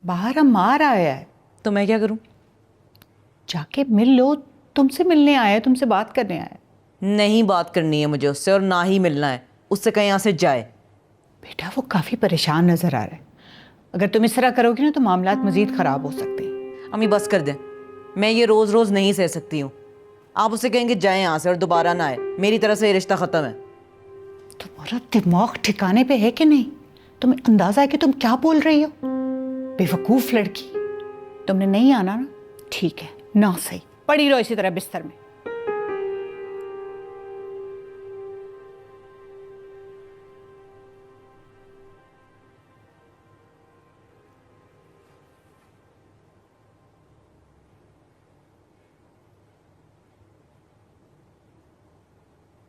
बाहर अम्मार आया है। तो मैं क्या करूं? जाके मिल लो। तुमसे मिलने आया है, तुमसे बात करने आया है। नहीं बात करनी है मुझे उससे, और ना ही मिलना है उससे। कहीं यहाँ से जाए। बेटा वो काफ़ी परेशान नज़र आ रहा है। अगर तुम इस तरह करोगी ना तो मामलात मज़ीद ख़राब हो सकते हैं। अम्मी बस कर दें, मैं ये रोज़ रोज़ नहीं सह सकती हूँ। आप उसे कहेंगे जाए यहाँ से और दोबारा ना आए। मेरी तरफ से ये रिश्ता ख़त्म है। तुम्हारा दिमाग ठिकाने पे है कि नहीं? तुम्हें अंदाज़ा है कि तुम क्या बोल रही हो? बेवकूफ़ लड़की। तुमने नहीं आना ना, ठीक है ना, सही पड़ी रहो इसी तरह बिस्तर में।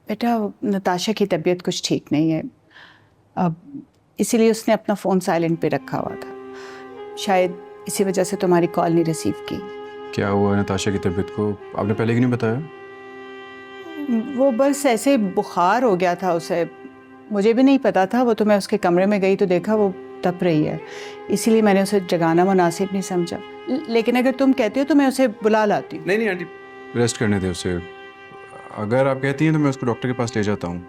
बेटा नताशा की तबीयत कुछ ठीक नहीं है, अब इसीलिए उसने अपना फ़ोन साइलेंट पे रखा हुआ था। शायद इसी वजह से तुम्हारी कॉल नहीं रिसीव की। क्या हुआ नताशा की तबीयत को? आपने पहले क्यों नहीं बताया? वो बस ऐसे बुखार हो गया था उसे, मुझे भी नहीं पता था। वो तो मैं उसके कमरे में गई तो देखा वो तप रही है, इसीलिए मैंने उसे जगाना मुनासिब नहीं समझा। लेकिन अगर तुम कहते हो तो मैं उसे बुला लाती हूँ। नहीं आंटी, रेस्ट करने दे उसे। अगर आप कहती हैं तो मैं उसको डॉक्टर के पास ले जाता हूँ।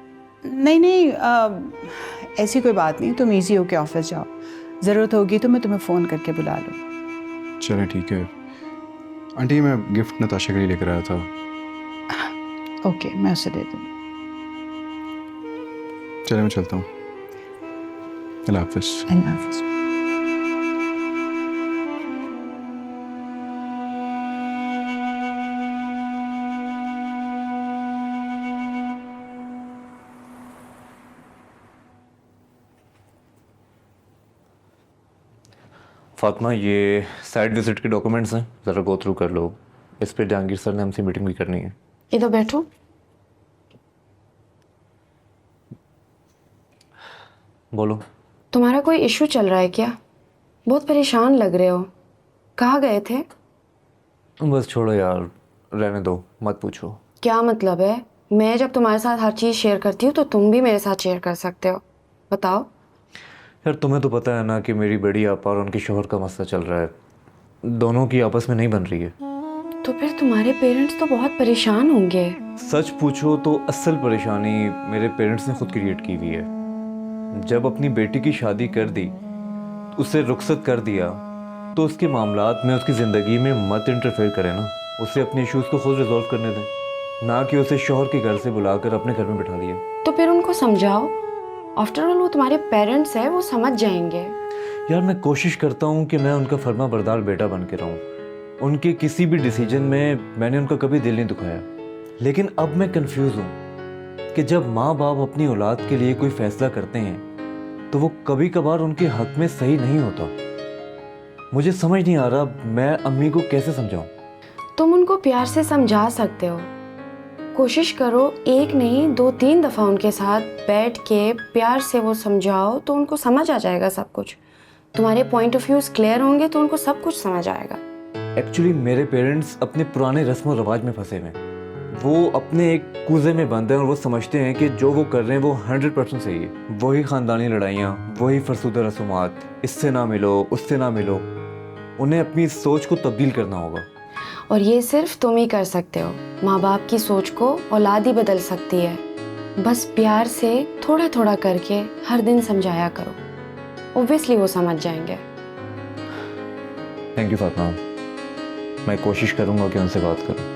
नहीं, ऐसी कोई बात नहीं, तुम इजी होके ऑफिस जाओ। ज़रूरत होगी तो मैं तुम्हें फ़ोन करके बुला लूँ। चलें ठीक है आंटी, मैं गिफ्ट नताशा के लिए लेकर आया था। ओके, मैं उसे दे दूँगी। चले मैं चलता हूँ। अल्लाह हाफिज़। अल्लाह हाफिज़। फातिमा, ये साइट विजिट के डॉक्यूमेंट्स हैं, ज़रा गो थ्रू कर लो। इस पे जहांगीर सर ने हमसे मीटिंग भी करनी है। इधर बैठो। बोलो। तुम्हारा कोई इशू चल रहा है क्या? बहुत परेशान लग रहे हो। कहाँ गए थे? बस छोड़ो यार, रहने दो, मत पूछो। क्या मतलब है? मैं जब तुम्हारे साथ हर चीज़ शेयर करती हूँ तो तुम भी मेरे साथ शेयर कर सकते हो। बताओ। यार तुम्हें तो पता है ना कि मेरी बड़ी आपा और उनके शोहर का मसला चल रहा है। दोनों की आपस में नहीं बन रही है। तो फिर तुम्हारे पेरेंट्स तो बहुत परेशान होंगे। सच पूछो तो असल परेशानी मेरे पेरेंट्स ने खुद क्रिएट की हुई है। जब अपनी बेटी की शादी कर दी, उसे रुखसत कर दिया, तो उसके मामलात में उसकी ज़िंदगी में मत इंटरफेयर करें ना। उसे अपने इश्यूज़ को खुद रिजॉल्व करने दें, ना कि उसे शोहर के घर से बुलाकर अपने घर में बिठा लिया। तो फिर उनको समझाओ। आफ्टर ऑल वो तुम्हारे पेरेंट्स हैं, वो समझ जाएंगे। यार मैं कोशिश करता हूँ कि मैं उनका फर्मा बरदार बेटा बन के रहूँ। उनके किसी भी डिसीजन में मैंने उनका कभी दिल नहीं दुखाया। लेकिन अब मैं कंफ्यूज हूँ कि जब माँ बाप अपनी औलाद के लिए कोई फैसला करते हैं तो वो कभी कभार उनके हक में सही नहीं होता। मुझे समझ नहीं आ रहा मैं अम्मी को कैसे समझाऊं। तुम उनको प्यार से समझा सकते हो। कोशिश करो, एक नहीं 2-3 दफ़ा उनके साथ बैठ के प्यार से वो समझाओ तो उनको समझ आ जाएगा सब कुछ। तुम्हारे पॉइंट ऑफ व्यूज क्लियर होंगे तो उनको सब कुछ समझ आएगा। एक्चुअली मेरे पेरेंट्स अपने पुराने रस्म और रिवाज में फंसे हुए हैं। वो अपने एक कूजे में बंद हैं और वो समझते हैं कि जो वो कर रहे हैं वो 100% सही है। वही ख़ानदानी लड़ाइयाँ, वही फरसूदा रसूमात, इससे ना मिलो उससे ना मिलो। उन्हें अपनी सोच को तब्दील करना होगा। और ये सिर्फ तुम ही कर सकते हो। माँ बाप की सोच को औलाद ही बदल सकती है। बस प्यार से थोड़ा थोड़ा करके हर दिन समझाया करो। ऑब्वियसली वो समझ जाएंगे। थैंक यू फातिमा, मैं कोशिश करूँगा कि उनसे बात करूँ।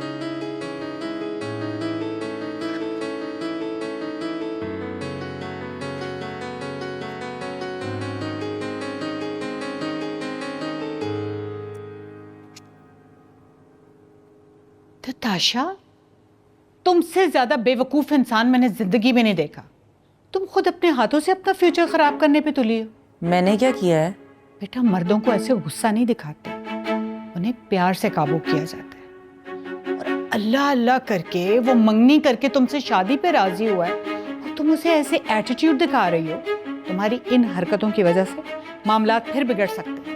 नताशा, तुमसे ज्यादा बेवकूफ इंसान मैंने जिंदगी में नहीं देखा। तुम खुद अपने हाथों से अपना फ्यूचर खराब करने पे तुली हो। मैंने क्या किया है? बेटा मर्दों को ऐसे गुस्सा नहीं दिखाते, उन्हें प्यार से काबू किया जाता है। और अल्लाह अल्लाह करके वो मंगनी करके तुमसे शादी पे राजी हुआ है और तुम उसे ऐसे एटीट्यूड दिखा रही हो। तुम्हारी इन हरकतों की वजह से मामलात फिर बिगड़ सकते हैं।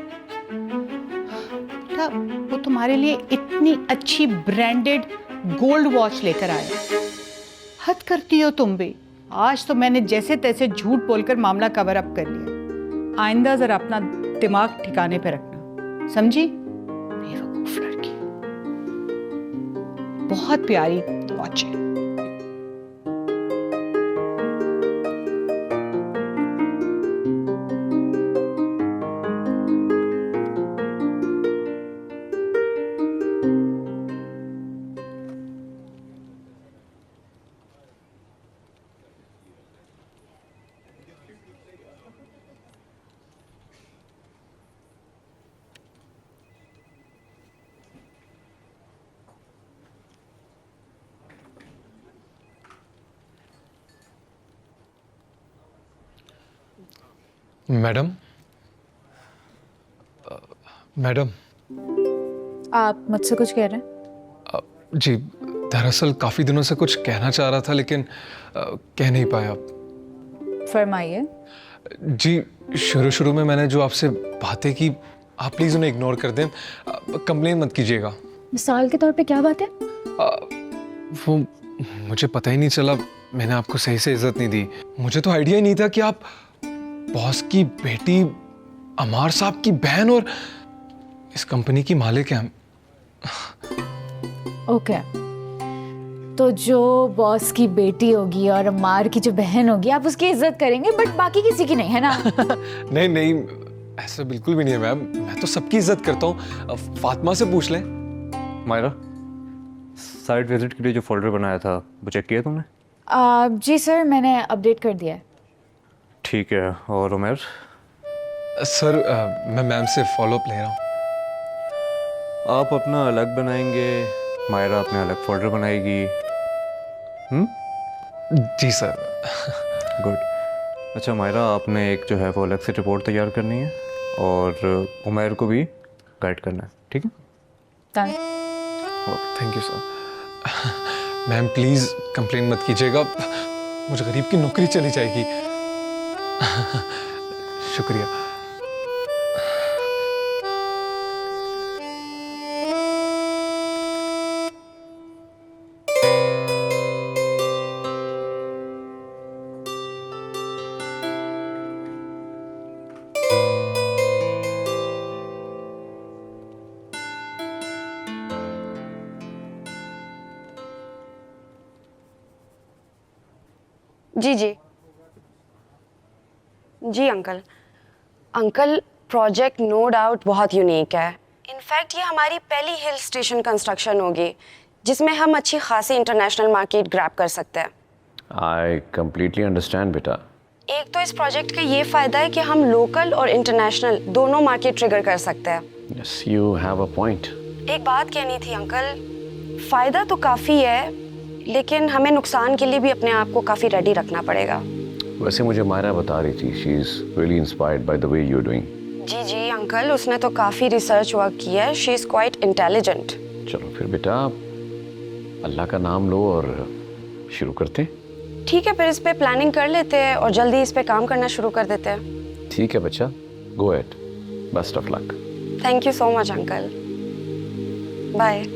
बेटा वो तुम्हारे लिए इतनी अच्छी ब्रांडेड गोल्ड वॉच लेकर आया, हद करती हो तुम भी। आज तो मैंने जैसे तैसे झूठ बोलकर मामला कवर अप कर लिया। आइंदा जरा अपना दिमाग ठिकाने पे रखना। समझी? बेवकूफ लड़की, बहुत प्यारी वॉच है। मैडम, मैडम, आप मुझसे कुछ कह रहे हैं? जी दरअसल काफ़ी दिनों से कुछ कहना चाह रहा था लेकिन कह नहीं पाया। फरमाइए। जी शुरू शुरू में मैंने जो आपसे बातें की, आप प्लीज़ उन्हें इग्नोर कर दें, कंप्लेन मत कीजिएगा। मिसाल के तौर पे क्या बात है? वो मुझे पता ही नहीं चला, मैंने आपको सही से इज्जत नहीं दी। मुझे तो आइडिया ही नहीं था कि आप बॉस की बेटी, अमार साहब की बहन और इस कंपनी की मालिक हैं। ओके, तो जो बॉस की बेटी होगी और अम्मार की जो बहन होगी आप उसकी इज्जत करेंगे, बट बाकी किसी की नहीं, है ना? नहीं नहीं, ऐसा बिल्कुल भी नहीं है मैम, मैं तो सबकी इज्जत करता हूँ। फातिमा से पूछ लें। मायरा, साइट विजिट के लिए जो फोल्डर बनाया था वो चेक किया तुमने? जी सर, मैंने अपडेट कर दिया है। ठीक है। और उमर? सर मैं मैम से फॉलोअप ले रहा हूँ। आप अपना अलग बनाएंगे, मायरा अपने अलग फोल्डर बनाएगी। जी सर। गुड। अच्छा मायरा, आपने एक जो है वो अलग से रिपोर्ट तैयार करनी है और उमर को भी गाइड करना है, ठीक है? Thank you sir. Ma'am please complain मत कीजिएगा, मुझे गरीब की नौकरी चली जाएगी। शुक्रिया। जी जी जी uncle. Uncle, project no doubt बहुत यूनिक है। इनफैक्ट ये हमारी पहली हिल स्टेशन कंस्ट्रक्शन होगी जिसमें हम अच्छी खासी इंटरनेशनल मार्केट ग्रैब कर सकते हैं। I completely understand, बेटा। एक तो इस प्रोजेक्ट का ये फ़ायदा है कि हम लोकल और इंटरनेशनल दोनों मार्केट ट्रिगर कर सकते हैं। Yes, you have a point. एक बात कहनी थी अंकल, फ़ायदा तो काफ़ी है लेकिन हमें नुकसान के लिए भी अपने आप को काफ़ी रेडी रखना पड़ेगा। वैसे मुझे मायरा बता रही थी, she is really inspired by the way you're doing. जी जी अंकल, उसने तो काफ़ी रिसर्च वर्क किया है। She is quite intelligent. चलो फिर बेटा, अल्लाह का नाम लो और शुरू करते हैं। ठीक है, फिर इस पे प्लानिंग कर लेते हैं और जल्दी इस पे काम करना शुरू कर देते हैं। ठीक है बच्चा, go ahead. Best of luck. Thank you so much uncle. Bye.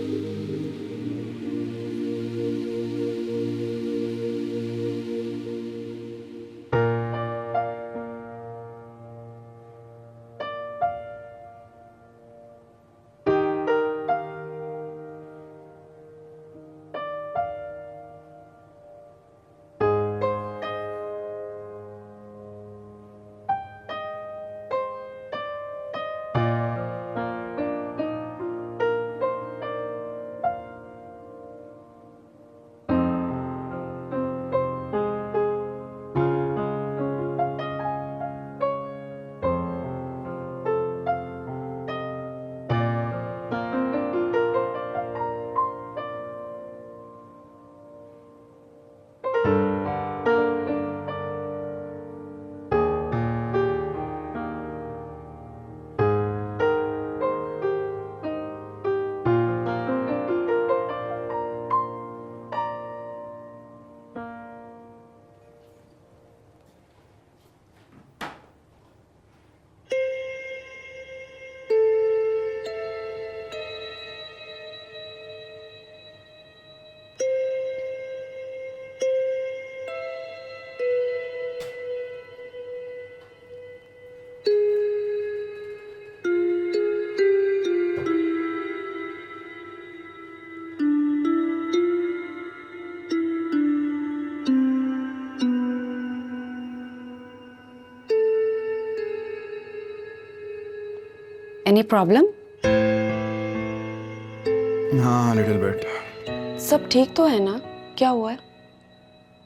Any problem? हाँ लिटिल बिट। सब ठीक तो है ना? क्या हुआ है?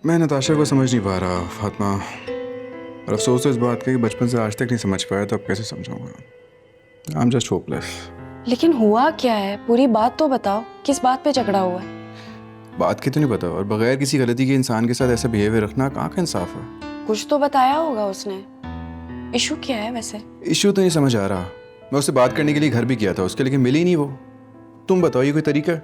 मैं नताशा को समझ नहीं पा रहा फातिमा, और अफसोस तो इस बात का कि बचपन से आज तक नहीं समझ पाया, तो अब कैसे समझाऊंगा। I am just hopeless. लेकिन हुआ क्या है? पूरी बात तो बताओ, किस बात पे झगड़ा हुआ है? बात की तो नहीं पता, और बगैर किसी गलती के इंसान के साथ ऐसा बिहेवियर रखना कहाँ का इंसाफ है। कुछ तो बताया होगा उसने। इशू क्या है वैसे? इश्यू तो नहीं समझ आ रहा। मैं उससे बात करने के लिए घर भी किया था उसके, लेकिन मिली नहीं वो। तुम बताओ ये कोई तरीका है?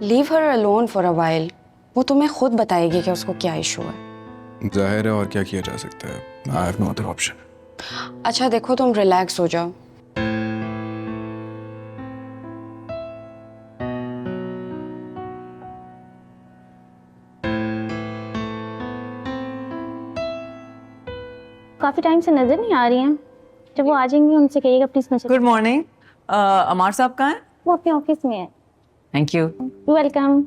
Leave her alone for a while. वो तुम्हें खुद बताएगी कि उसको क्या इशू है। जाहिर है, और क्या किया जा सकता है। I have no other option. अच्छा देखो, तुम रिलैक्स हो जाओ। काफी टाइम से नजर नहीं आ रही हैं। जब वो आ जाएंगी उनसे कहिएगा प्लीज नजर। Good morning. अमार साहब कहाँ हैं? वो अपने ऑफिस में है। Thank you. Welcome.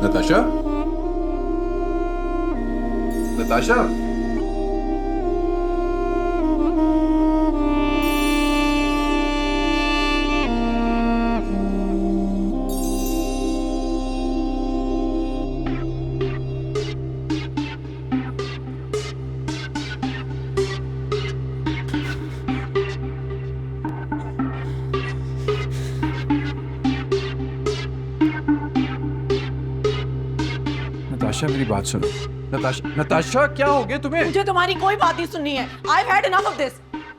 Natasha, Natasha, Natasha मेरी बात सुनो। नताशा, नताशा क्या हो गया तुम्हें? मुझे तुम्हारी कोई बात नहीं सुननी है। I've had enough of this.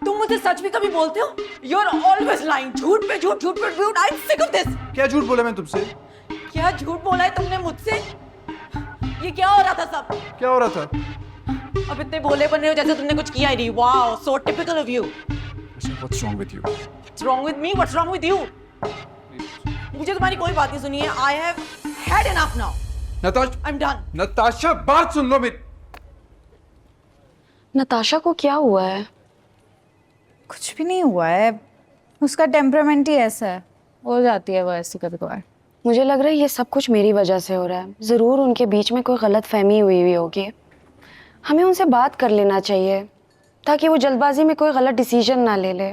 तुम मुझे सच भी कभी बोलते हो? You're always lying. झूठ पे झूठ, झूठ पे झूठ। I'm sick of this. क्या झूठ बोला मैं तुमसे? क्या झूठ बोला है तुमने मुझसे? ये क्या हो रहा था सब? क्या हो रहा था? अब इतने भोले बन रहे हो जैसे तुमने कुछ किया ही नहीं। Wow, so typical of you. What's wrong with you? What's wrong with me? What's wrong with you? मुझे तुम्हारी कोई बात नहीं सुनी है। I have had enough now. Natasha, I'm done. Natasha बात सुन लो मेरी। नताशा को क्या हुआ है? कुछ भी नहीं हुआ है, उसका टेम्परामेंट ही ऐसा है, हो जाती है वो ऐसी कभी कभार। मुझे लग रहा है ये सब कुछ मेरी वजह से हो रहा है। ज़रूर उनके बीच में कोई गलत फहमी हुई होगी। हमें उनसे बात कर लेना चाहिए ताकि वो जल्दबाजी में कोई गलत डिसीजन ना ले ले।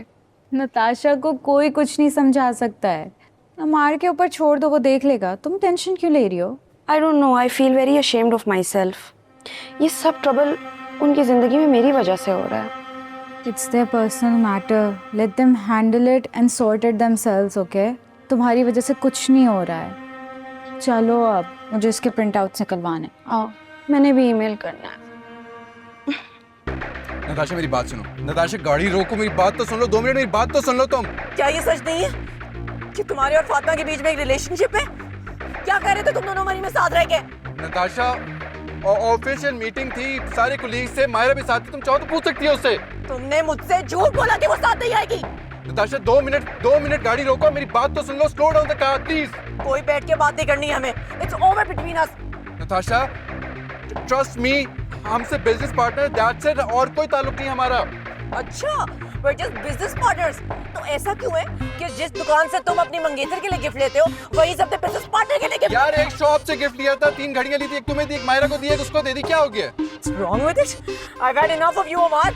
नताशा को कोई कुछ नहीं समझा सकता है। अमार के ऊपर छोड़ दो, वो देख लेगा। तुम टेंशन क्यों ले रही हो? I don't know, I feel very ashamed of my self. ये सब ट्रबल उनकी ज़िंदगी में मेरी वजह से हो रहा है। It's their personal matter, let them handle it and sort it themselves, okay? तुम्हारी वजह से कुछ नहीं हो रहा है। चलो अब मुझे इसके प्रिंट आउट्स निकलवाने। आओ, मैंने भी ईमेल करना है। नताशा मेरी बात सुनो। नताशा गाड़ी रोको, मेरी बात तो सुन लो। 2 मिनट मेरी बात तो सुन लो तुम। क्या ये सच नहीं है कि तुम्हारे और फातिमा के बीच में एक रिलेशनशिप है? क्या कह रहे थे तुम दोनों मरी में साथ रह के? नताशा ऑफिशियल मीटिंग थी सारे कुलीग से, मायरा भी साथ थी। तुम चाहो तो पूछ सकती हो उससे। तुमने मुझसे झूठ बोला कि वो साथ नहीं आएगी। नताशा 2 मिनट गाड़ी रोको, मेरी बात तो सुन लो। Slow down the car please. कोई बैठ के बात नहीं करनी है हमें। It's over between us. Natasha trust me, हमसे बिजनेस पार्टनर, दैट्स इट, और कोई ताल्लुक नहीं हमारा। अच्छा, we're just business partners। तो ऐसा क्यों है कि जिस दुकान से तुम अपनी मंगेतर के लिए गिफ्ट लेते हो वही सब अपने बिजनेस पार्टनर के लिए गिफ्ट? यार एक शॉप से गिफ्ट लिया था, 3 घड़ियां ली थी, एक तुम्हें दी, एक मायरा को दी, एक उसको दे दी। क्या हो गया? What's wrong with it? I've had enough of you, अमार।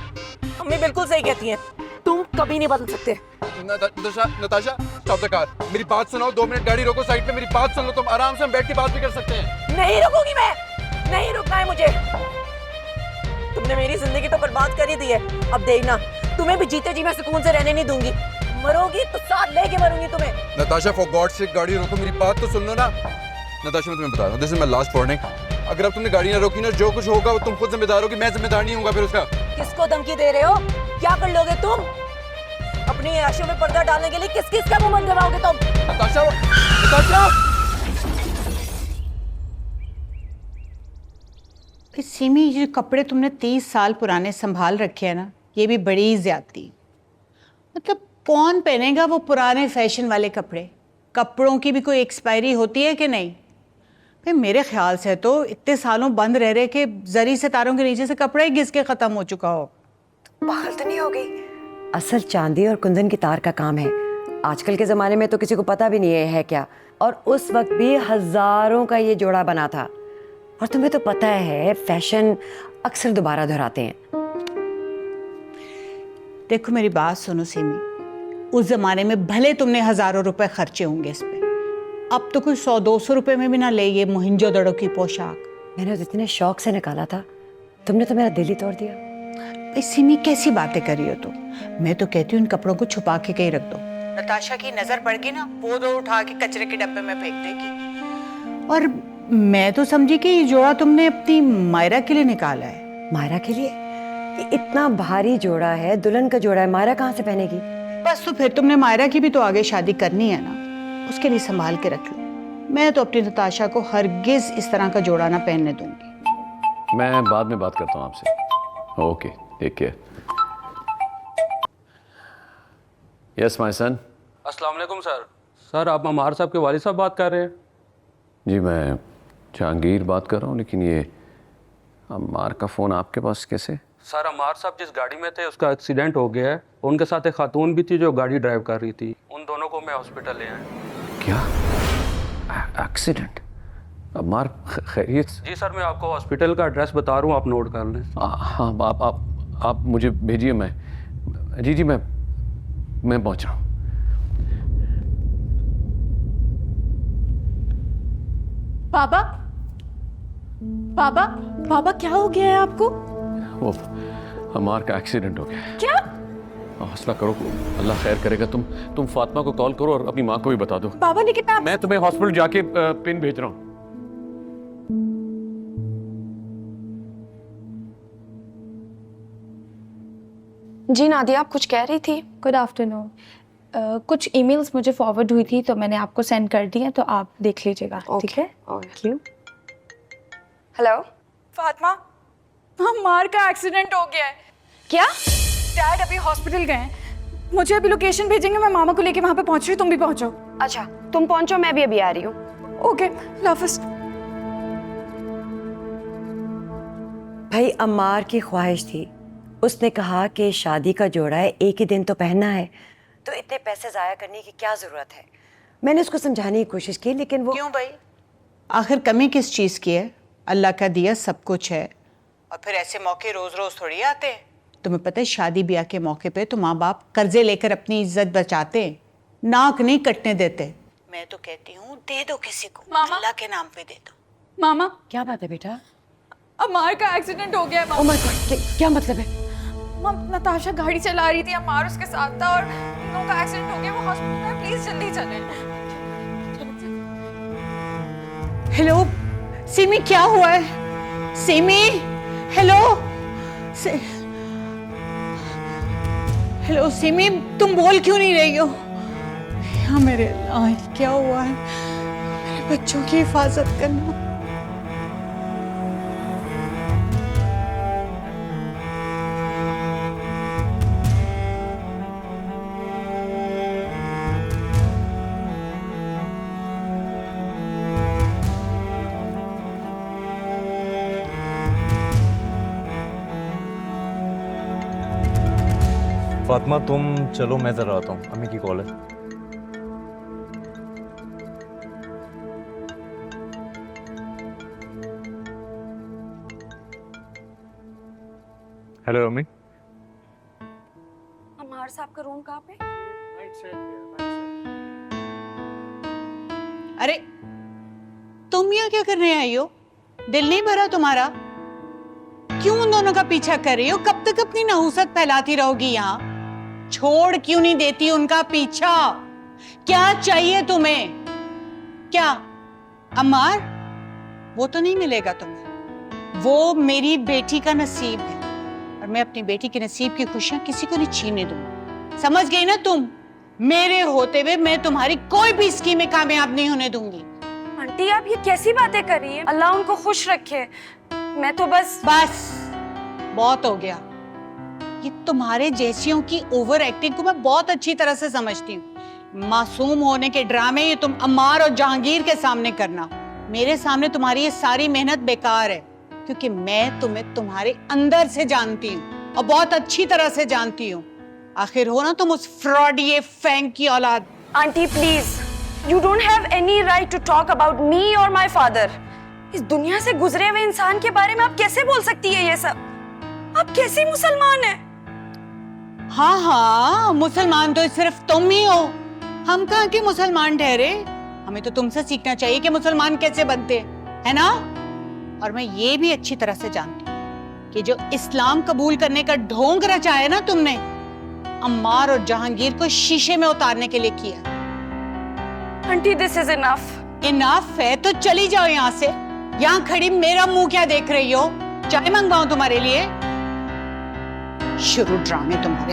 अम्मी बिल्कुल सही कहती हैं, तुम कभी नहीं बदल सकते। नताशा स्टॉप द कार, मेरी बात सुनो। 2 मिनट गाड़ी रोको साइड पे, मेरी बात सुन लो तुम। आराम से हम बैठ के बात भी कर सकते हैं। नहीं रुकूंगी मैं, नहीं रुकना है मुझे। तुमने मेरी जिंदगी तो बर्बाद कर ही दी है। अब देखना, तुम्हें भी जीते जी मैं सुकून से रहने नहीं दूंगी। मरोगी तो साथ लेके मरूंगी तुम्हें। नताशा फॉर गॉड से गाड़ी रोको, मेरी बात तो सुन लो ना। नताशा मैं तुम्हें बता रहा हूँ, this is my last warning. अगर अब तुमने गाड़ी ना रोकी ना, जो कुछ होगा वो तुम खुद जिम्मेदार होगी, मैं जिम्मेदार नहीं हूँ फिर उसका। किसको धमकी दे रहे हो? क्या कर लोगे तुम? अपनी ऐशों में पर्दा डालने के लिए किस किस का मुंह बंद करवाओगे तुम? नताशा, नताशा सिमी, ये कपड़े तुमने 30 साल पुराने संभाल रखे हैं ना, ये भी बड़ी ज्यादती। मतलब कौन पहनेगा वो पुराने फैशन वाले कपड़े? कपड़ों की भी कोई एक्सपायरी होती है कि नहीं? भाई मेरे ख्याल से तो इतने सालों बंद रह रहे कि जरी सितारों के नीचे से कपड़ा ही घिस के खत्म हो चुका हो। पागल तो नहीं हो गई? असल चांदी और कुंदन की तार का काम है। आजकल के ज़माने में तो किसी को पता भी नहीं है क्या। और उस वक्त भी हज़ारों का ये जोड़ा बना था। और तुम्हें तो पता है फैशन अक्सर दोबारा दोहराते हैं। देखो मेरी बात सुनो सिमी, उस जमाने में भले तुमने हजारों रुपए खर्चे होंगे इस पे, अब तो कोई 100-200 रुपए में भी ना ले ये मोहिंजोदड़ो की पोशाक। मैंने तो इतने शौक से निकाला था, तुमने तो मेरा दिल ही तोड़ दिया। भाई सिमी कैसी बातें कर रही हो तुम? मैं तो कहती हूँ इन कपड़ों को छुपा के कहीं रख दो। नताशा की नजर पड़ गई ना, वो दो उठा के कचरे के डब्बे में फेंक देगी। और मैं तो समझी कि ये जोड़ा तुमने अपनी मायरा के लिए निकाला है। मायरा के लिए? ये इतना भारी जोड़ा है, दुल्हन का जोड़ा है, मायरा कहाँ से पहनेगी? बस तो फिर तुमने मायरा की भी तो आगे शादी करनी है ना, उसके लिए संभाल के रख लो। मैं तो अपनी नताशा को हरगिज इस तरह का जोड़ा ना पहनने दूंगी। मैं बाद में बात करता हूँ आपसे। Okay, take care. Yes my son. अस्सलाम वालेकुम सर। सर आप अमार साहब के वालिद साहब बात कर रहे हैं? जी मैं जहांगीर बात कर रहा हूँ, लेकिन ये अम्मार का फ़ोन आपके पास कैसे? सर अमार साहब जिस गाड़ी में थे उसका एक्सीडेंट हो गया है। उनके साथ एक खातून भी थी जो गाड़ी ड्राइव कर रही थी। उन दोनों को मैं हॉस्पिटल ले आया। क्या एक्सीडेंट? अम्मार खैरियत? जी सर, मैं आपको हॉस्पिटल का एड्रेस बता रहा हूँ, आप नोट कर लें। हाँ, आप मुझे भेजिए। मैं जी मैं पहुँच रहा हूँ। बाबा बाबा बाबा क्या हो गया है आपको? वो अम्मार का एक्सीडेंट हो गया है। क्या? हौसला करो, अल्लाह खैर करेगा। तुम फातिमा को कॉल करो और अपनी माँ को भी बता दो। बाबा लेकिन मैं तुम्हें हॉस्पिटल जाके पिन भेज रहा हूँ। जी नादिया, आप कुछ कह रही थी? Good afternoon. कुछ ईमेल्स मुझे फॉरवर्ड हुई थी तो मैंने आपको सेंड कर दी है, तो आप देख लीजिएगा। ठीक है? Thank you. Hello Fatima, Ammar का एक्सीडेंट हो गया है। क्या? डैड अभी हॉस्पिटल गए हैं। मुझे अभी लोकेशन भेजेंगे, मैं मामा को लेके वहां पे पहुंच रही हूँ, तुम भी पहुंचो। अच्छा तुम पहुंचो, मैं भी अभी आ रही हूँ। ओके लाफिज। भाई अम्मार की ख्वाहिश थी, उसने कहा कि शादी का जोड़ा है, एक ही दिन तो पहनना है, तो इतने पैसे जाया करने की क्या जरूरत है। मैंने उसको समझाने की कोशिश की, लेकिन वो क्यों भाई, आखिर कमी किस चीज की है? अल्लाह का दिया सब कुछ है, और फिर ऐसे मौके रोज रोज थोड़ी आते हैं। तुम्हें पता है शादी ब्याह के मौके पे तो माँ बाप कर्जे लेकर अपनी इज्जत बचाते हैं, नाक नहीं कटने देते। मैं तो कहती हूँ दे दो किसी को, मामा। अल्लाह के नाम पे दे दो। मामा, क्या बात है बेटा? अम्मार का एक्सीडेंट हो गया है। ओह माय गॉड, क्या मतलब है? नताशा गाड़ी चला रही थी, अम्मार उसके साथ था और इन लोगों का एक्सीडेंट हो गया। वो हॉस्पिटल में, प्लीज जल्दी चलें। हेलो सिमी, क्या हुआ है? सिमी, हेलो हेलो सिमी, तुम बोल क्यों नहीं रही हो? या मेरे अल्लाह, क्या हुआ है? मेरे बच्चों की हिफाजत करना। फातिमा तुम चलो, मैं जरा आता हूँ, अम्मी की कॉल है। हेलो अम्मी। अम्मार साहब का रूम कहाँ पे? अरे तुम यहाँ क्या करने आई हो? दिल नहीं भरा तुम्हारा? क्यों उन दोनों का पीछा कर रही हो? कब तक अपनी नहुसत फैलाती रहोगी यहाँ? छोड़ क्यों नहीं देती उनका पीछा? क्या चाहिए तुम्हें? क्या अम्मार? वो तो नहीं मिलेगा तुम्हें, वो मेरी बेटी का नसीब है, और मैं अपनी बेटी के नसीब की खुशियां किसी को नहीं छीनने दूंगी। समझ गई ना तुम? मेरे होते हुए मैं तुम्हारी कोई भी स्कीम में कामयाब नहीं होने दूंगी। आंटी आप ये कैसी बातें कर रही हैं? अल्लाह उनको खुश रखे। मैं तो बस बहुत हो गया। ये तुम्हारे जैसियों की ओवर एक्टिंग को मैं बहुत अच्छी तरह से समझती हूँ। मासूम होने के ड्रामे ये तुम अम्मार और जहांगीर के सामने करना, मेरे सामने तुम्हारी ये सारी मेहनत बेकार है, क्योंकि मैं तुम्हें तुम्हारे अंदर से जानती हूँ और बहुत अच्छी तरह से जानती हूँ। आखिर हो ना तुम उस फ्रॉड ये फैंग की औलाद। Aunty please, you don't have any right to talk about me और माय फादर। इस दुनिया से गुजरे हुए इंसान के बारे में आप कैसे बोल सकती है ये सब? आप कैसी मुसलमान हैं? हाँ हाँ, मुसलमान तो सिर्फ तुम ही हो, हम कहाँ के मुसलमान ठहरे। हमें तो तुमसे सीखना चाहिए कि मुसलमान कैसे बनते हैं, है ना? और मैं ये भी अच्छी तरह से जानती हूँ कि जो इस्लाम कबूल करने का ढोंग रचा है ना तुमने, अम्मार और जहांगीर को शीशे में उतारने के लिए किया। Aunty this is enough. Enough है तो चली जाओ यहाँ से। यहाँ खड़ी मेरा मुंह क्या देख रही हो? चाय मंगवाऊं तुम्हारे लिए? शुरू ड्रामे तुम्हारे।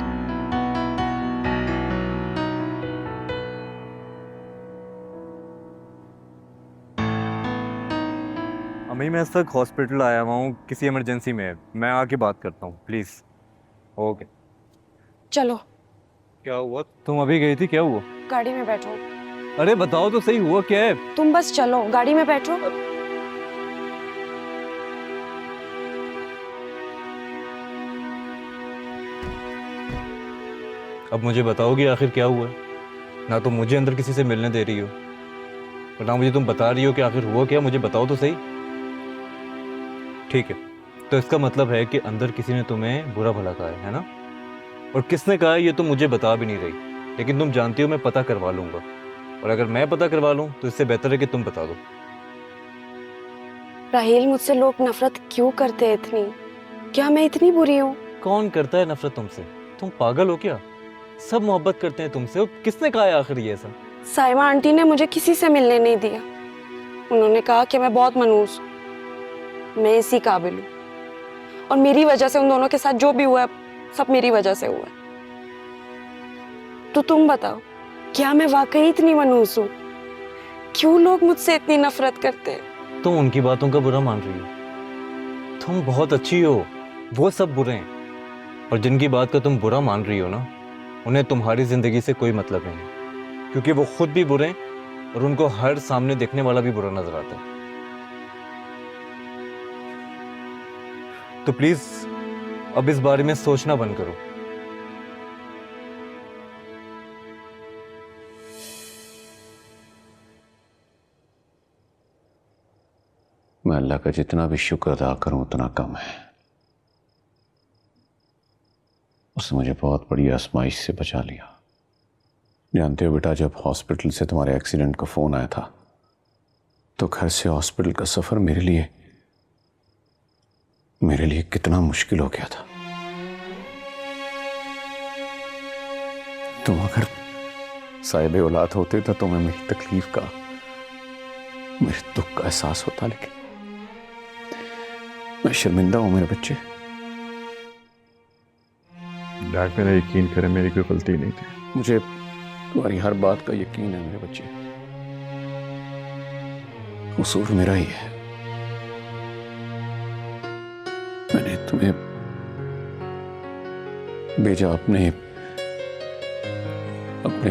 अम्मी मैं इस तक हॉस्पिटल आया हुआ हूँ, किसी इमरजेंसी में, मैं आके बात करता हूँ प्लीज। ओके। चलो क्या हुआ? तुम अभी गई थी, क्या हुआ? गाड़ी में बैठो। अरे बताओ तो सही, हुआ क्या है? तुम बस चलो, गाड़ी में बैठो। अब मुझे बताओगी आखिर क्या हुआ? ना तो मुझे अंदर किसी से मिलने दे रही हो और ना मुझे तुम बता रही हो कि आखिर हुआ क्या। मुझे बताओ तो सही। ठीक है, तो इसका मतलब है कि अंदर किसी ने तुम्हें बुरा भला कहा है ना? और किसने कहा है ये तो मुझे बता भी नहीं रही, लेकिन तुम जानती हो मैं पता करवा लूंगा, और अगर मैं पता करवा लूं तो इससे बेहतर है कि तुम बता दो। राहील, मुझसे लोग नफरत क्यों करते हैं इतनी? क्या मैं इतनी बुरी हूँ? कौन करता है नफरत तुमसे? तुम पागल हो क्या? सब मोहब्बत करते हैं तुमसे। और किसने कहा है आखिर ये ऐसा? साइमा आंटी ने मुझे किसी से मिलने नहीं दिया। उन्होंने कहा कि मैं बहुत मनहूस हूँ, मैं इसी काबिल हूँ, और मेरी वजह से उन दोनों के साथ जो भी हुआ है सब मेरी वजह से हुआ है। तो तुम बताओ, क्या मैं वाकई इतनी मनहूस हूँ? क्यों लोग मुझसे इतनी नफरत करते हैं? तुम उनकी बातों का बुरा मान रही हो। तुम बहुत अच्छी हो, वो सब बुरे हैं। और जिनकी बात का तुम बुरा मान रही हो ना, उन्हें तुम्हारी जिंदगी से कोई मतलब नहीं है, क्योंकि वो खुद भी बुरे हैं और उनको हर सामने देखने वाला भी बुरा नजर आता है। तो प्लीज अब इस बारे में सोचना बंद करो। मैं अल्लाह का जितना भी शुक्र अदा करूं उतना कम है। उसने मुझे बहुत बड़ी आजमाइश से बचा लिया। जानते हो बेटा, जब हॉस्पिटल से तुम्हारे एक्सीडेंट का फोन आया था तो घर से हॉस्पिटल का सफर मेरे लिए कितना मुश्किल हो गया था। तुम अगर साहिब औलाद होते तो तुम्हें मेरी तकलीफ का, मेरे दुख का एहसास होता, लेकिन मैं शर्मिंदा हूं मेरे बच्चे। डैड, मेरा यकीन करें, मेरी कोई गलती नहीं थी। मुझे तुम्हारी हर बात का यकीन है मेरे बच्चे, कसूर मेरा ही है। मैंने तुम्हें भेजा अपने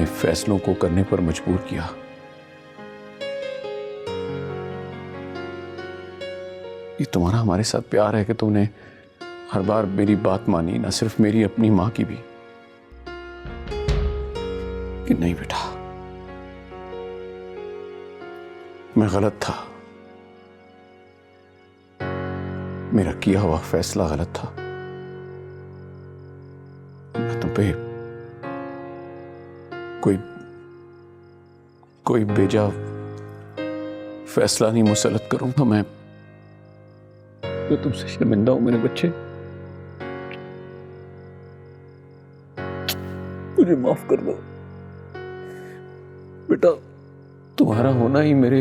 फैसलों को करने पर मजबूर किया। ये तुम्हारा हमारे साथ प्यार है कि तुमने हर बार मेरी बात मानी, ना सिर्फ मेरी, अपनी मां की भी। कि नहीं बेटा, मैं गलत था, मेरा किया हुआ फैसला गलत था। मैं तुम पे कोई बेजा फैसला नहीं मुसलत करूंगा। मैं तो तुमसे शर्मिंदा हूं मेरे बच्चे, मुझे माफ कर दो बेटा। तुम्हारा होना ही मेरे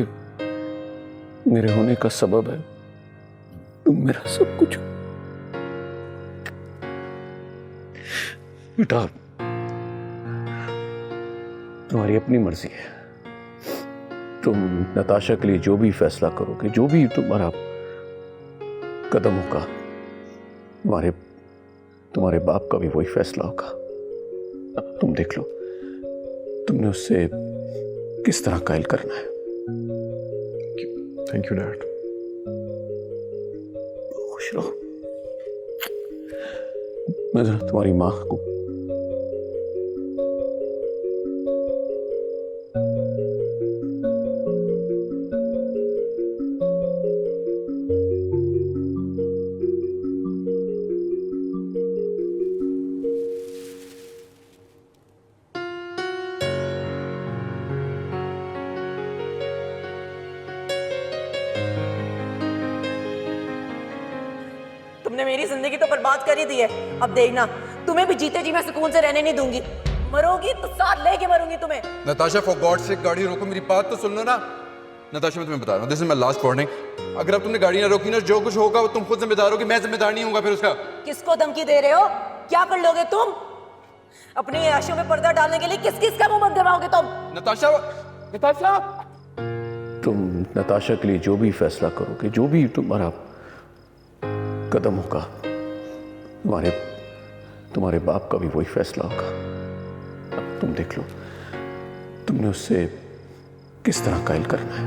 होने का सबब है। तुम मेरा सब कुछ हो बेटा। तुम्हारी अपनी मर्जी है। तुम नताशा के लिए जो भी फैसला करोगे, जो भी तुम्हारा कदम होगा, तुम्हारे बाप का भी वही फैसला होगा। अब तुम देख लो, तुमने उससे किस तरह कायल करना है। Thank you dad. खुश रहो। मैं जरा तुम्हारी माँ को तुमने मेरी जिंदगी तो बर्बाद कर ही दी है। अब देखना, तुम्हें भी जीते जी मैं सुकून से रहने नहीं दूंगी। मरोगी तो साथ लेके मरूंगी तुम्हें। नताशा, फॉर गॉड से गाड़ी रोको, मेरी बात तो सुन लो ना। नताशा, मैं तुम्हें बता रहा हूँ, this is my last warning. अगर अब तुमने गाड़ी ना रोकी ना, जो कुछ होगा वो तुम खुद जिम्मेदार हो, कि मैं जिम्मेदार नहीं हूँ फिर उसका। किसको धमकी दे रहे हो? क्या कर लोगे तुम? अपनी ऐशों में पर्दा डालने के लिए किस किस का मुंह बंद करवाओगे तुम? नताशा, नताशा, तुम नताशा के लिए जो भी फैसला करोगे, जो भी तुम्हारा कदम होगा, तुम्हारे बाप का भी वही फैसला होगा। अब तुम देख लो तुमने उससे किस तरह कायल करना है।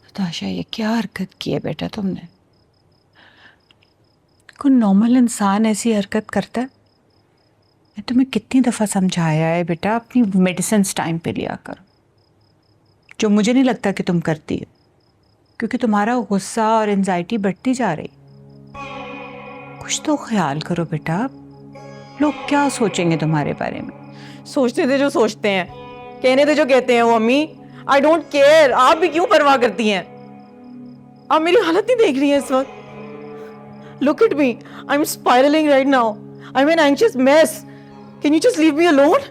नताशा, ये क्या हरकत की है बेटा तुमने? कोई नॉर्मल इंसान ऐसी हरकत करता है? मैं तुम्हें कितनी दफ़ा समझाया है बेटा, अपनी मेडिसिन टाइम पे लिया करो, जो मुझे नहीं लगता कि तुम करती हो, क्योंकि तुम्हारा गुस्सा और एंजाइटी बढ़ती जा रही। कुछ तो ख्याल करो बेटा, लोग क्या सोचेंगे तुम्हारे बारे में? सोचते थे जो सोचते हैं, कहने थे जो कहते हैं वो अम्मी। I don't care. आप भी क्यों परवाह करती हैं? आप मेरी हालत नहीं देख रही हैं इस वक्त? Look at me. I'm spiraling right now. I'm an anxious mess. Can you just leave me alone?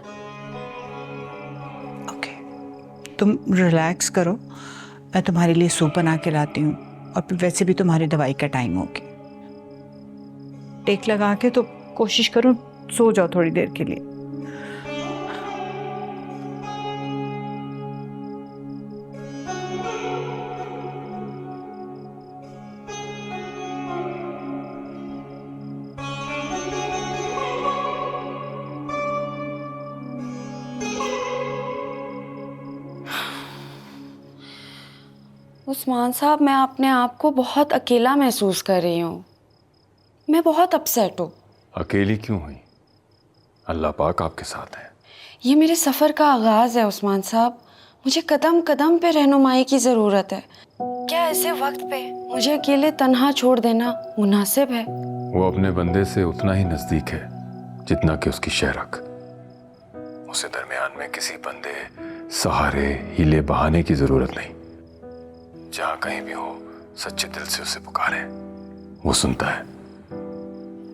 Okay, तुम रिलैक्स करो, मैं तुम्हारे लिए सूप बना के लाती हूँ, और फिर वैसे भी तुम्हारी दवाई का टाइम हो गया। टेक लगा के तो कोशिश करो सो जाओ थोड़ी देर के लिए। उस्मान साहब, मैं अपने आप को बहुत अकेला महसूस कर रही हूँ। मैं बहुत अपसेट हूँ। अकेली क्यों हुई? अल्लाह पाक आपके साथ है। ये मेरे सफ़र का आगाज़ है उस्मान साहब। मुझे कदम कदम पे रहनुमाई की ज़रूरत है। क्या ऐसे वक्त पे मुझे अकेले तन्हा छोड़ देना मुनासिब है? वो अपने बंदे से उतना ही नज़दीक है जितना कि उसकी शहरक। उसे दरमियान में किसी बंदे, सहारे, हीले बहाने की ज़रूरत नहीं। जहाँ कहीं भी हो, सच्चे दिल से उसे पुकारे, वो सुनता है।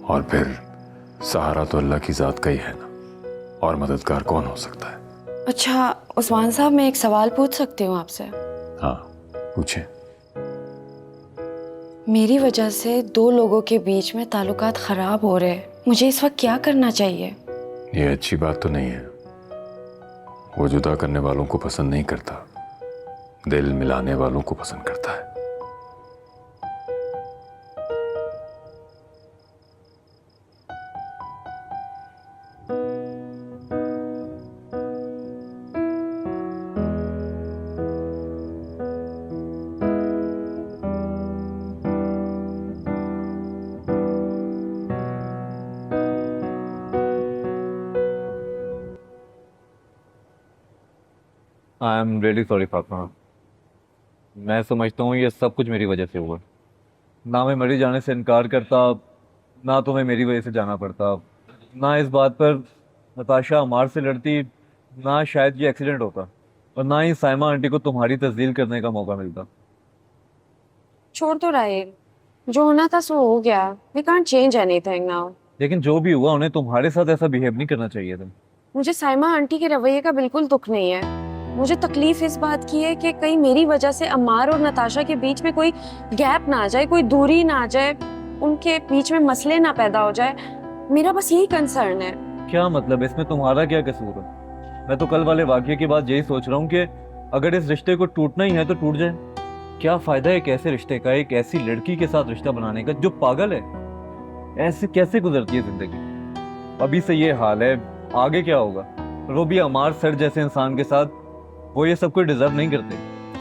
और फिर सहारा तो अल्लाह की ज़ात का ही है ना, और मददगार कौन हो सकता है? अच्छा उस्मान साहब, मैं एक सवाल पूछ सकती हूँ आपसे? हाँ, पूछे। मेरी वजह से दो लोगों के बीच में ताल्लुकात ख़राब हो रहे हैं। मुझे इस वक्त क्या करना चाहिए? ये अच्छी बात तो नहीं है। वो जुदा करने वालों को पसंद नहीं करता, दिल मिलाने वालों को पसंद करता है। I am really sorry Fatima. मैं समझता हूँ ये सब कुछ मेरी वजह से हुआ। ना मैं मरी जाने से इनकार करता, ना तुम्हें मेरी वजह से जाना पड़ता, ना इस बात पर नताशा अमार से लड़ती, ना शायद ये एक्सीडेंट होता, और ना ही साइमा आंटी को तुम्हारी तस्दील करने का मौका मिलता। छोड़ तो रहे, जो होना था सो हो गया। We can't change anything now. लेकिन जो भी हुआ, उन्हें तुम्हारे साथ ऐसा बिहेव नहीं करना चाहिए था। मुझे साइमा आंटी के रवैये का बिल्कुल दुख नहीं है। मुझे तकलीफ इस बात की है कि कहीं मेरी वजह से अम्मार और नताशा के बीच में कोई गैप ना आ जाए, कोई दूरी ना आ जाए, उनके बीच में मसले ना पैदा हो जाए। मेरा बस यही कंसर्न है। क्या मतलब, इसमें तुम्हारा क्या कसूर है? मैं तो कल वाले वाकये के बाद यही सोच रहा हूँ कि अगर इस रिश्ते को टूटना ही है तो टूट जाए। क्या फायदा है एक ऐसे रिश्ते का, एक ऐसी लड़की के साथ रिश्ता बनाने का जो पागल है? ऐसे कैसे गुजरती है जिंदगी? अभी से ये हाल है, आगे क्या होगा? और वो भी अमार सर जैसे इंसान के साथ। वो ये सब कोई डिजर्व नहीं करते।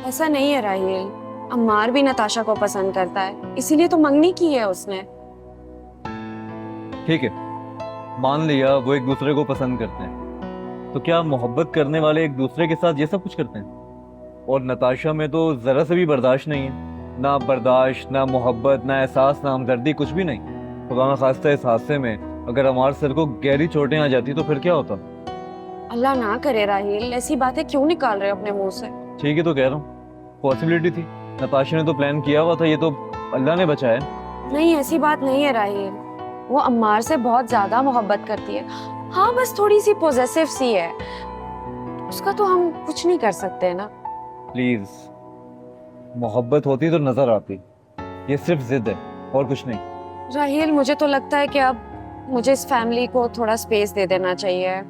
ऐसा नहीं है राहिल, अम्मार भी नताशा को पसंद करता है, इसीलिए तो मंगनी की है उसने। ठीक है, मान लिया वो एक दूसरे को पसंद करते हैं, तो क्या मोहब्बत करने वाले एक दूसरे के साथ ये सब कुछ करते हैं? और नताशा में तो जरा से भी बर्दाश्त नहीं है, ना बर्दाश्त, ना मोहब्बत, ना एहसास, ना हमदर्दी, कुछ भी नहीं। खुदा ना खास्ता इस हादसे में अगर हमारे सर को गहरी चोटें आ जाती तो फिर क्या होता? अल्लाह ना करे राहिल, ऐसी बातें क्यों निकाल रहे हो अपने मुंह से? ठीक है तो कह रहा हूँ, पॉसिबिलिटी थी, नताशा ने तो प्लान किया हुआ था, ये तो अल्लाह ने बचाया। नहीं, ऐसी बात नहीं है राहिल, वो अम्मार से बहुत ज्यादा मोहब्बत करती है। हाँ, बस थोड़ी सी पॉजेसिव सी है, उसका तो हम कुछ नहीं कर सकते ना। प्लीज, मोहब्बत होती तो नजर आती, ये सिर्फ जिद है और कुछ नहीं। राहिल, मुझे तो लगता है कि अब मुझे इस फैमिली को थोड़ा स्पेस दे देना चाहिए।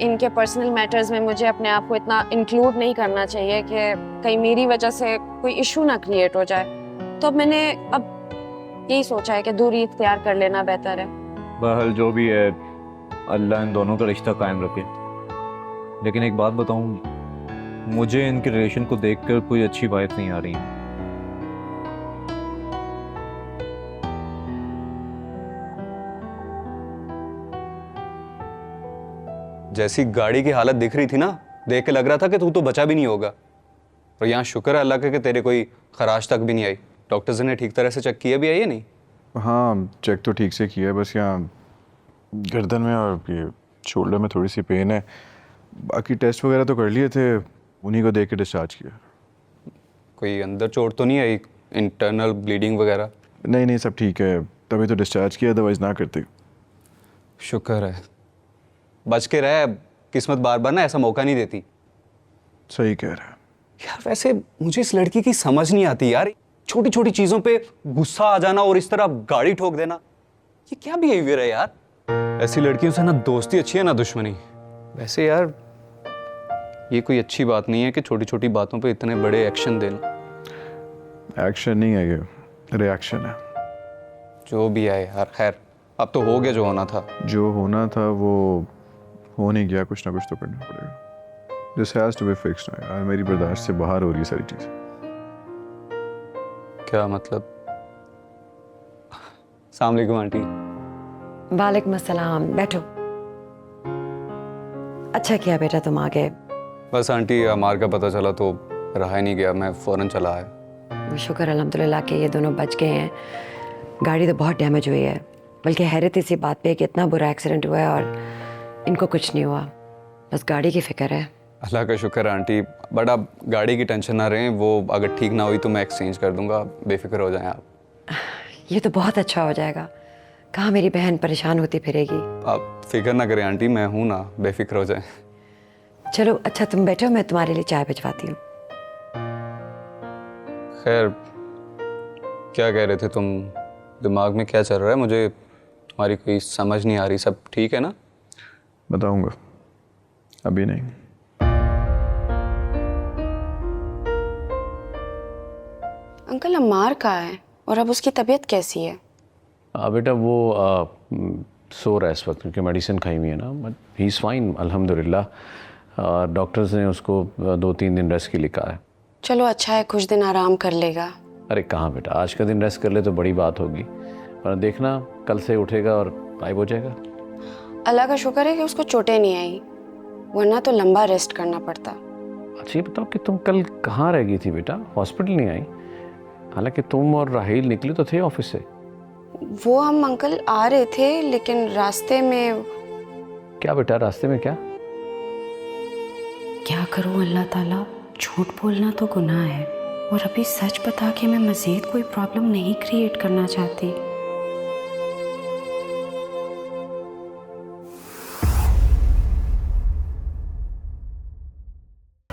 इनके पर्सनल मैटर्स में मुझे अपने आप को इतना इंक्लूड नहीं करना चाहिए कि कहीं मेरी वजह से कोई इशू ना क्रिएट हो जाए। तो अब मैंने यही सोचा है कि दूरी इख्तियार कर लेना बेहतर है। बहरहाल जो भी है, अल्लाह इन दोनों का रिश्ता कायम रखे। लेकिन एक बात बताऊं, मुझे इनके रिलेशन को देखकर कोई अच्छी बात नहीं आ रही है। जैसी गाड़ी की हालत दिख रही थी ना, देख के लग रहा था कि तू तो बचा भी नहीं होगा। और यहाँ शुक्र है अल्लाह का कि तेरे कोई खराश तक भी नहीं आई। डॉक्टर्स ने ठीक तरह से चेक किया भी है या नहीं? हाँ, चेक तो ठीक से किया है, बस यहाँ गर्दन में और ये शोल्डर में थोड़ी सी पेन है। बाकी टेस्ट वगैरह तो कर लिए थे, उन्हीं को देख के डिस्चार्ज किया। कोई अंदर चोट तो नहीं आई, इंटरनल ब्लीडिंग वगैरह? नहीं नहीं, सब ठीक है, तभी तो डिस्चार्ज किया, अदरवाइज ना करते। शुक्र है, बच के रहे। किस्मत बार बार ना ऐसा मौका नहीं देती। सही कह रहा है यार। वैसे मुझे इस लड़की की समझ नहीं आती यार, छोटी छोटी चीजों पे गुस्सा आ जाना और इस तरह गाड़ी ठोक देना, ये क्या बिहेवियर है यार? ऐसी लड़कियों से ना दोस्ती अच्छी है ना दुश्मनी। वैसे यार ये कोई अच्छी बात नहीं है कि छोटी छोटी बातों पे इतने बड़े एक्शन देना। एक्शन नहीं है, ये रिएक्शन है। जो भी है यार, खैर अब तो हो गया जो होना था। जो होना था वो हो नहीं गया, कुछ ना कुछ तो करना पड़ेगा। This has to be fixed ना यार, मेरी बर्दाश्त से बाहर हो रही है सारी चीज़। क्या मतलब? अस्सलाम वालेकुम आंटी। वालेकुम अस्सलाम, बैठो। अच्छा किया बेटा तुम आ गए। बस आंटी, अमार का पता चला तो रहा ही नहीं गया, मैं फ़ौरन चला आया। शुक्र अल्हम्दुलिल्लाह कि ये दोनों बच गए हैं। गाड़ी तो बहुत डैमेज हुई है, बल्कि हैरत इसी बात पे कि इतना बुरा एक्सीडेंट हुआ है और इनको कुछ नहीं हुआ, बस गाड़ी की फिक्र है। अल्लाह का शुक्र है आंटी, बट आप गाड़ी की टेंशन ना रहें, वो अगर ठीक ना हुई तो मैं एक्सचेंज कर दूंगा, बेफिक्र हो जाएं आप। ये तो बहुत अच्छा हो जाएगा, कहाँ मेरी बहन परेशान होती फिरेगी। आप फिक्र ना करें आंटी, मैं हूँ ना, बेफिक्र हो जाएं। चलो अच्छा तुम बैठो, मैं तुम्हारे लिए चाय भिजवाती हूँ। खैर, क्या कह रहे थे तुम? दिमाग में क्या चल रहा है? मुझे तुम्हारी कोई समझ नहीं आ रही। सब ठीक है ना? बताऊंगा, अभी नहीं। अंकल, अम्मार कहाँ है और अब उसकी तबीयत कैसी है? बेटा वो सो रहा है इस वक्त, क्योंकि मेडिसिन खाई हुई है ना, बट ही इज़ फाइन अल्हम्दुलिल्लाह। डॉक्टर्स ने उसको 2-3 दिन रेस्ट के लिए कहा है। चलो अच्छा है, कुछ दिन आराम कर लेगा। अरे कहाँ बेटा, आज का दिन रेस्ट कर ले तो बड़ी बात होगी, पर देखना कल से उठेगा और गायब हो जाएगा। अल्लाह का शुक्र है कि उसको चोटें नहीं आई, वरना तो लंबा रेस्ट करना पड़ता। अच्छा ये बताओ कि तुम कल कहाँ रह गई थी बेटा? हॉस्पिटल नहीं आई? हालांकि तुम और राहील निकले तो थे ऑफिस से। वो हम अंकल आ रहे थे, लेकिन रास्ते में। क्या बेटा, रास्ते में क्या? क्या करूं अल्लाह ताला, झूठ बोलना तो गुनाह है, और अभी सच बता के मैं मज़ीद कोई प्रॉब्लम नहीं क्रिएट करना चाहती।